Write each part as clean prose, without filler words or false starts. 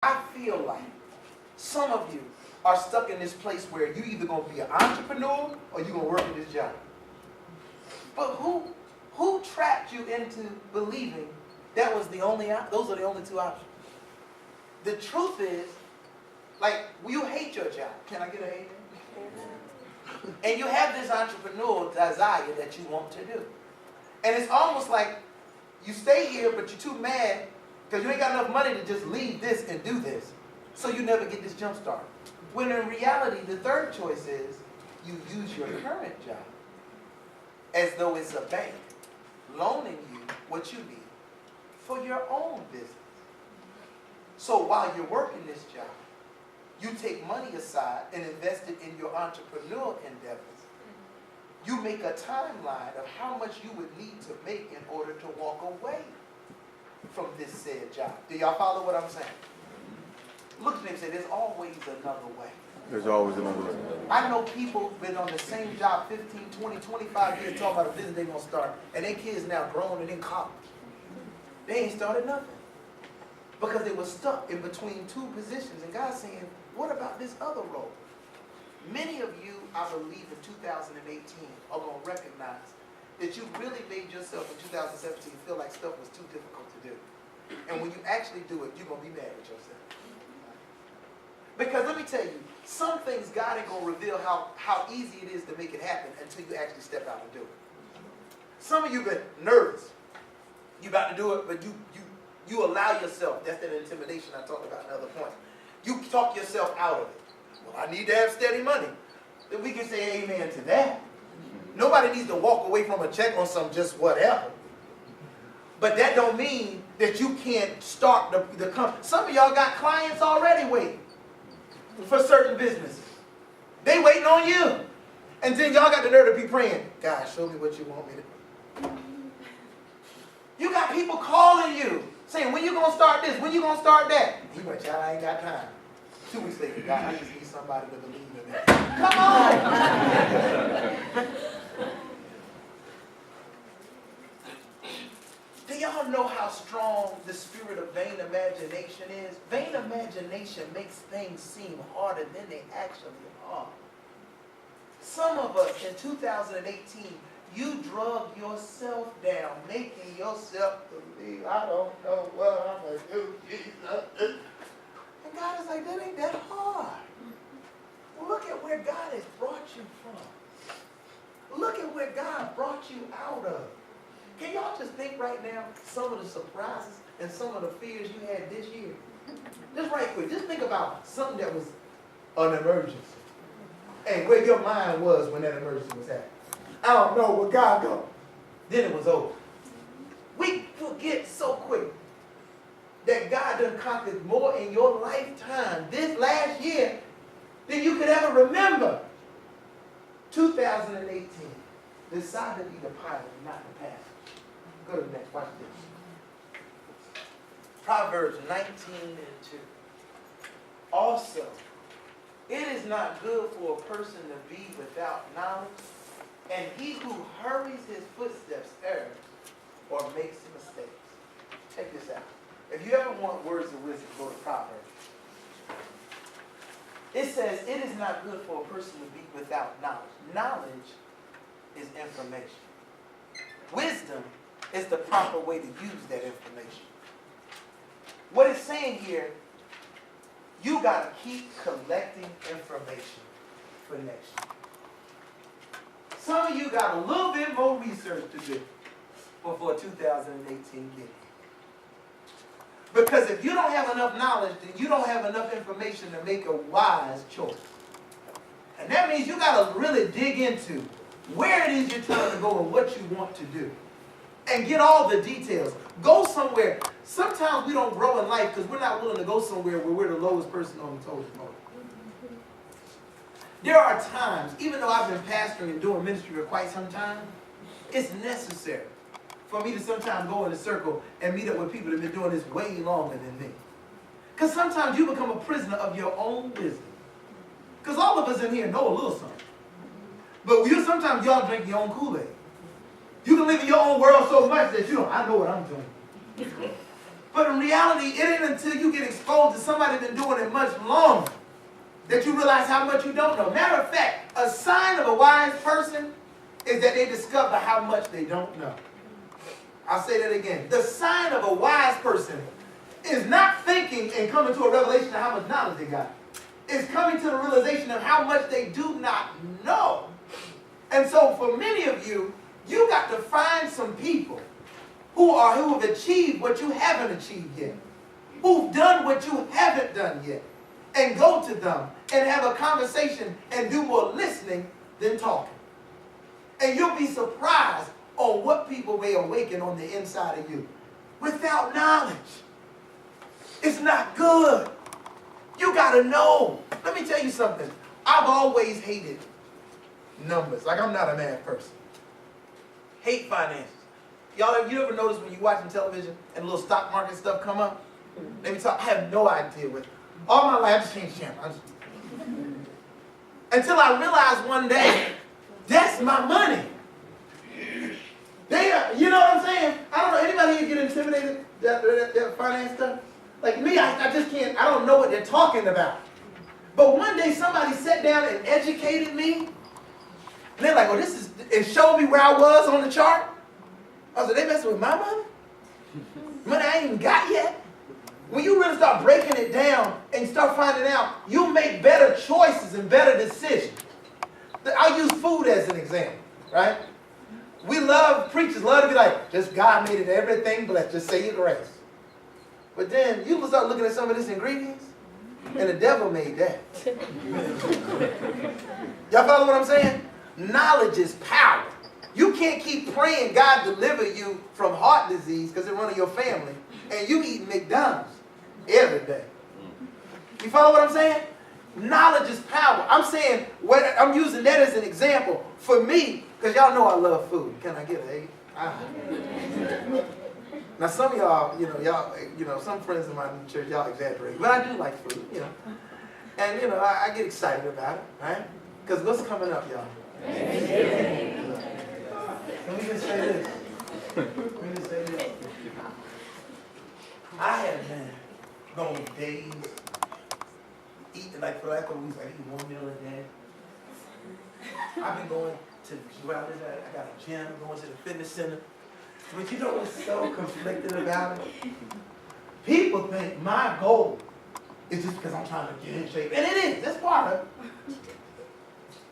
I feel like some of you are stuck in this place where you either going to be an entrepreneur or you're going to work at this job. But who trapped you into believing that was the only those are the only two options? The truth is, like, you hate your job. Can I get an amen? And you have this entrepreneurial desire that you want to do. And it's almost like you stay here, but you're too mad because you ain't got enough money to just leave this and do this. So you never get this jump start. When in reality, the third choice is you use your current job as though it's a bank, loaning you what you need for your own business. So while you're working this job, you take money aside and invest it in your entrepreneurial endeavors. You make a timeline of how much you would need to make in order to walk away from this said job. Do y'all follow what I'm saying? Look at them and say, there's always another way. There's always another way. I know people who've been on the same job 15, 20, 25 years talking about a business they're going to start, and their kids now grown and in college. They ain't started nothing. Because they were stuck in between two positions. And God's saying, what about this other role? Many of you, I believe, in 2018 are going to recognize that you really made yourself in 2017 feel like stuff was too difficult to do. And when you actually do it, you're going to be mad at yourself. Because let me tell you, some things God ain't going to reveal how easy it is to make it happen until you actually step out and do it. Some of you been nervous. You about to do it, but you allow yourself, that's that intimidation I talked about in other points. You talk yourself out of it. Well, I need to have steady money. Then we can say amen to that. Nobody needs to walk away from a check on some just whatever. But that don't mean that you can't start the company. Some of y'all got clients already waiting for certain businesses. They waiting on you. And then y'all got the nerve to be praying, God, show me what you want me to do. You got people calling you, saying, when you going to start this? When you going to start that? You went, child, I ain't got time. 2 weeks later, God, I just need somebody to believe in me. Come on! Do y'all know how strong the spirit of vain imagination is? Vain imagination makes things seem harder than they actually are. Some of us in 2018, you drug yourself down, making yourself believe, I don't know what I'm going to do, Jesus. And God is like, that ain't that hard. Look at where God has brought you from. Look at where God brought you out of. Can y'all just think right now some of the surprises and some of the fears you had this year? Just right quick, just think about something that was an emergency and where your mind was when that emergency was happening. I don't know where God goes. Then it was over. We forget so quick that God done conquered more in your lifetime this last year than you could ever remember. 2018. Decide to be the pilot, not the passenger. Go to the next. Watch this. Proverbs 19 and 2. Also, it is not good for a person to be without knowledge, and he who hurries his footsteps errs or makes mistakes. Check this out. If you ever want words of wisdom, go to Proverbs. It says, it is not good for a person to be without knowledge. Knowledge is information. Wisdom is the proper way to use that information. What it's saying here, you got to keep collecting information for next year. Some of you got a little bit more research to do before 2018 gets. Because if you don't have enough knowledge, then you don't have enough information to make a wise choice. And that means you got to really dig into where it is you're trying to go and what you want to do. And get all the details. Go somewhere. Sometimes we don't grow in life because we're not willing to go somewhere where we're the lowest person on the totem pole. There are times, even though I've been pastoring and doing ministry for quite some time, it's necessary for me to sometimes go in a circle and meet up with people that have been doing this way longer than me. Because sometimes you become a prisoner of your own wisdom. Because all of us in here know a little something. But sometimes y'all drink your own Kool-Aid. You can live in your own world so much that you don't, I know what I'm doing. But in reality, it ain't until you get exposed to somebody that's been doing it much longer that you realize how much you don't know. Matter of fact, a sign of a wise person is that they discover how much they don't know. I'll say that again. The sign of a wise person is not thinking and coming to a revelation of how much knowledge they got. It's coming to the realization of how much they do not know. And so for many of you, you got to find some people who have achieved what you haven't achieved yet, who've done what you haven't done yet, and go to them and have a conversation and do more listening than talking. And you'll be surprised on what people may awaken on the inside of you. Without knowledge, it's not good. You got to know. Let me tell you something. I've always hated numbers. Like, I'm not a math person. Hate finances. You ever notice when you're watching television and little stock market stuff come up? Let me talk. I have no idea what. All my life, I just changed channel. Until I realized one day, that's my money. You know what I'm saying? I don't know. Anybody here get intimidated that finance stuff? Like me, I just can't. I don't know what they're talking about. But one day somebody sat down and educated me. And they're like, well, and showed me where I was on the chart. I was like, they messing with my money? Money I ain't even got yet? When you really start breaking it down and start finding out, you make better choices and better decisions. I'll use food as an example, right? Preachers love to be like, just God made it everything blessed, just say your grace. But then you start looking at some of these ingredients, and the devil made that. Y'all follow what I'm saying? Knowledge is power. You can't keep praying God deliver you from heart disease because it runs in your family, and you eat McDonald's every day. You follow what I'm saying? Knowledge is power. I'm saying, I'm using that as an example. For me, because y'all know I love food. Can I get an 8? Now some of y'all, some friends of mine in the church, y'all exaggerate. But I do like food, And, I get excited about it, right? Because what's coming up, y'all? Let me just say this. I have been going days, eating, like for the last couple weeks, I eat one meal a day. I've been going to, I got a gym, going to the fitness center. But you know what's so conflicted about it? People think my goal is just because I'm trying to get in shape. And it is, that's part of it.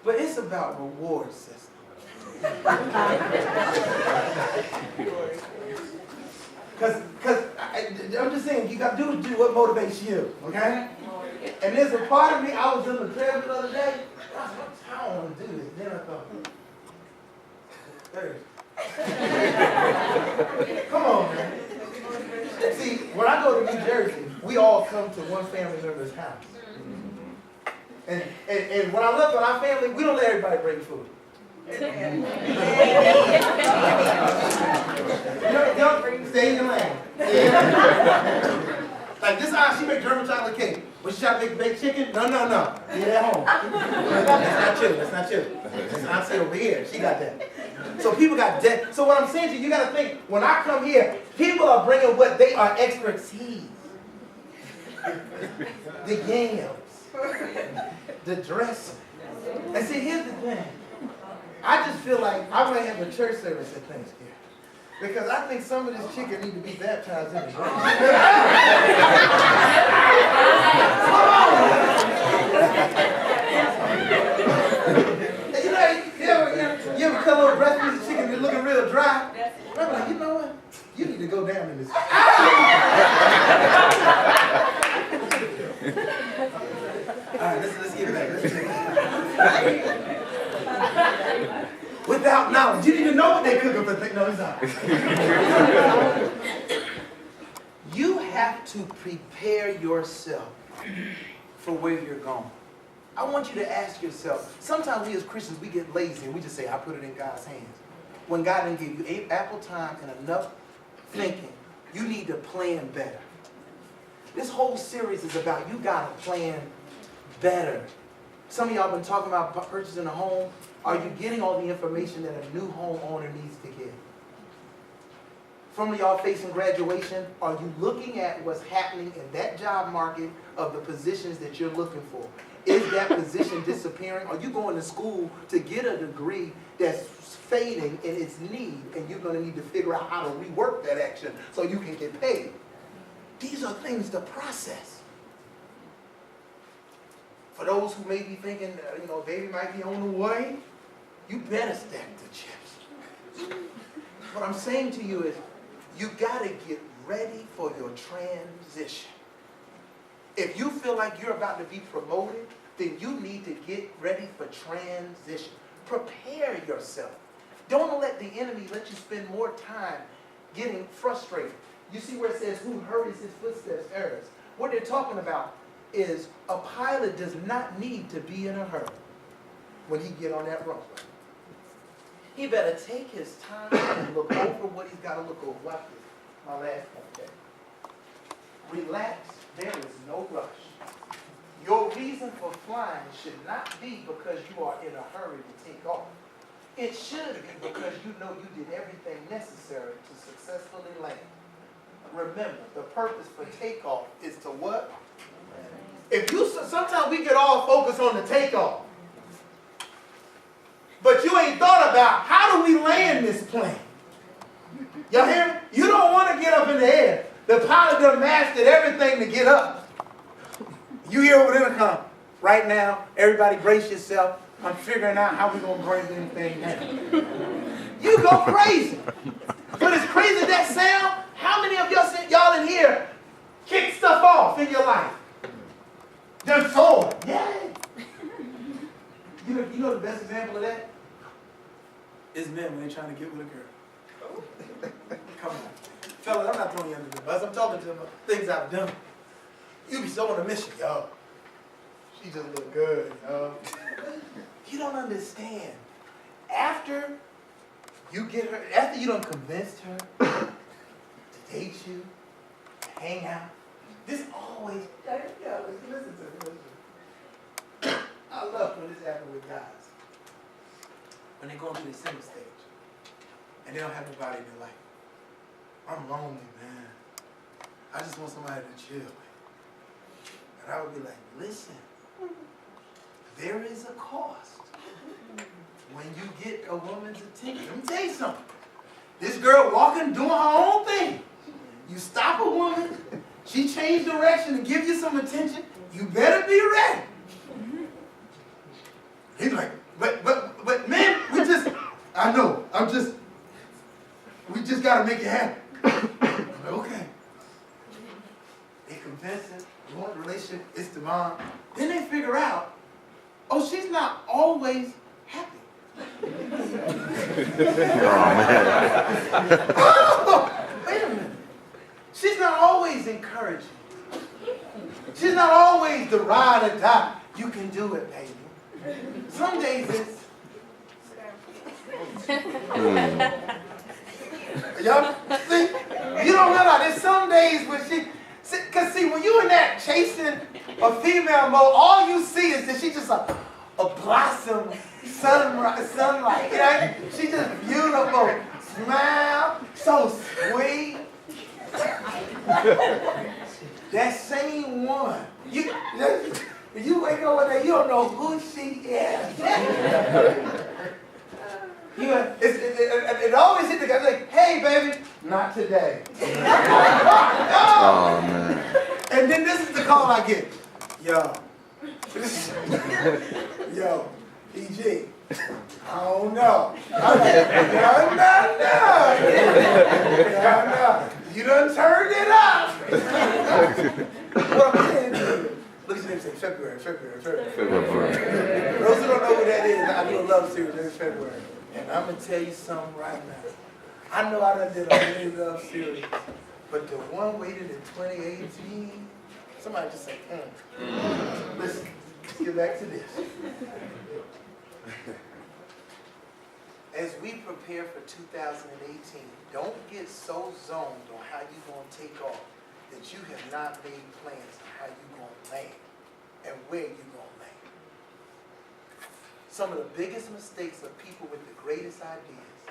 But it's about reward system. Because I'm just saying, you got to do what motivates you, okay? And there's a part of me, I was in the treadmill the other day, I don't want to do this. Then I thought, Thursday. Come on, man. See, when I go to New Jersey, we all come to one family member's house. And when I look at our family, we don't let everybody bring food. Y'all stay in your lane. Like this aunt, she make German chocolate cake. But she try to make baked chicken? No. Eat it at home. That's not chili. That's auntie over here. She got that. So people got that. So what I'm saying to you, you got to think, when I come here, people are bringing what they are expertise. The yams. The dressing. And see, here's the thing. I just feel like I want to have a church service at Thanksgiving. Because I think some of this chicken need to be baptized in the grace. You ever cut a little breast piece of chicken and it's looking real dry? I'm like, you know what? You need to go down in this. All right, let's get back. Without knowledge. You didn't even know what they cooking for things. No, it's not. You have to prepare yourself for where you're going. I want you to ask yourself, sometimes we as Christians, we get lazy and we just say, I put it in God's hands. When God didn't give you ample time and enough thinking, you need to plan better. This whole series is about you got to plan better. Some of y'all been talking about purchasing a home. Are you getting all the information that a new homeowner needs to get? Some of y'all facing graduation. Are you looking at what's happening in that job market of the positions that you're looking for? Is that position disappearing? Are you going to school to get a degree that's fading in its need, and you're going to need to figure out how to rework that action so you can get paid? These are things to process. For those who may be thinking, baby might be on the way, you better stack the chips. What I'm saying to you is, you got to get ready for your transition. If you feel like you're about to be promoted, then you need to get ready for transition. Prepare yourself. Don't let the enemy let you spend more time getting frustrated. You see where it says, who hurries his footsteps errs. What they're talking about is a pilot does not need to be in a hurry when he get on that runway. He better take his time and look over what he's got to look over. Watch this. My last point, okay? Relax. There is no rush. Your reason for flying should not be because you are in a hurry to take off. It should be because you know you did everything necessary to successfully land. Remember, the purpose for takeoff is to what? Sometimes we get all focused on the takeoff. But you ain't thought about how do we land this plane? Y'all hear me? You don't want to get up in the air. The pilot done mastered everything to get up. You hear over the intercom. Right now, everybody brace yourself. I'm figuring out how we're going to bring this thing down. You go crazy. But as crazy as that sound, how many of y'all in here kick stuff off in your life? Just soared. Yeah. You know the best example of that? Is men when they're trying to get with a girl. Come on. Fellas, I'm not throwing you under the bus. I'm talking to them about things I've done. You be so on a mission, yo. She just look good, yo. You don't understand. After you done convinced her to date you, to hang out, this always, listen to me. I love when this happens with guys. When they go into the single stage and they don't have nobody in their life. I'm lonely, man. I just want somebody to chill with. And I would be like, listen, there is a cost when you get a woman's attention. Let me tell you something. This girl walking, doing her own thing. You stop a woman, she changed direction and give you some attention, you better be ready. He's like, but man, we just gotta make it happen. I'm like, okay. They convince him, you want the relationship, it's the mom. Then they figure out, oh, she's not always happy. Oh, wait a minute. She's not always encouraging. She's not always the ride or die. You can do it, baby. Some days it's... Y'all see? You don't realize there's some days when she... Because see, when you're in that chasing a female mode, all you see is that she's just a blossom, sunlight. You know? She's just beautiful. Smile, so sweet. That same one. You wake up one day, you don't know who she is. It always hit the guy like, hey, baby, not today. Oh, man. And then this is the call I get. Yo, PG, I don't know. I'm like, no. You done turned it up. What I'm saying to you, look at your name, say February. February. Those who don't know what that is, I do a love series in February. And I'm going to tell you something right now. I know I done did a many love series, but the one waited in 2018, somebody just say, Listen, let's get back to this. As we prepare for 2018, don't get so zoned on how you're going to take off that you have not made plans on how you're going to land and where you're going to land. Some of the biggest mistakes of people with the greatest ideas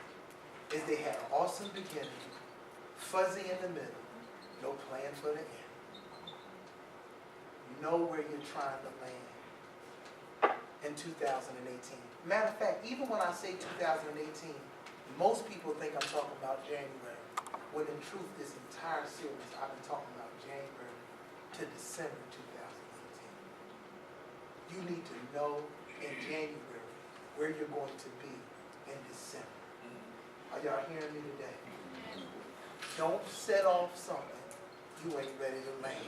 is they had an awesome beginning, fuzzy in the middle, no plan for the end. You know where you're trying to land in 2018. Matter of fact, even when I say 2018, most people think I'm talking about January, when in truth, this entire series, I've been talking about January to December 2018. You need to know in January where you're going to be in December. Are y'all hearing me today? Don't set off something you ain't ready to land.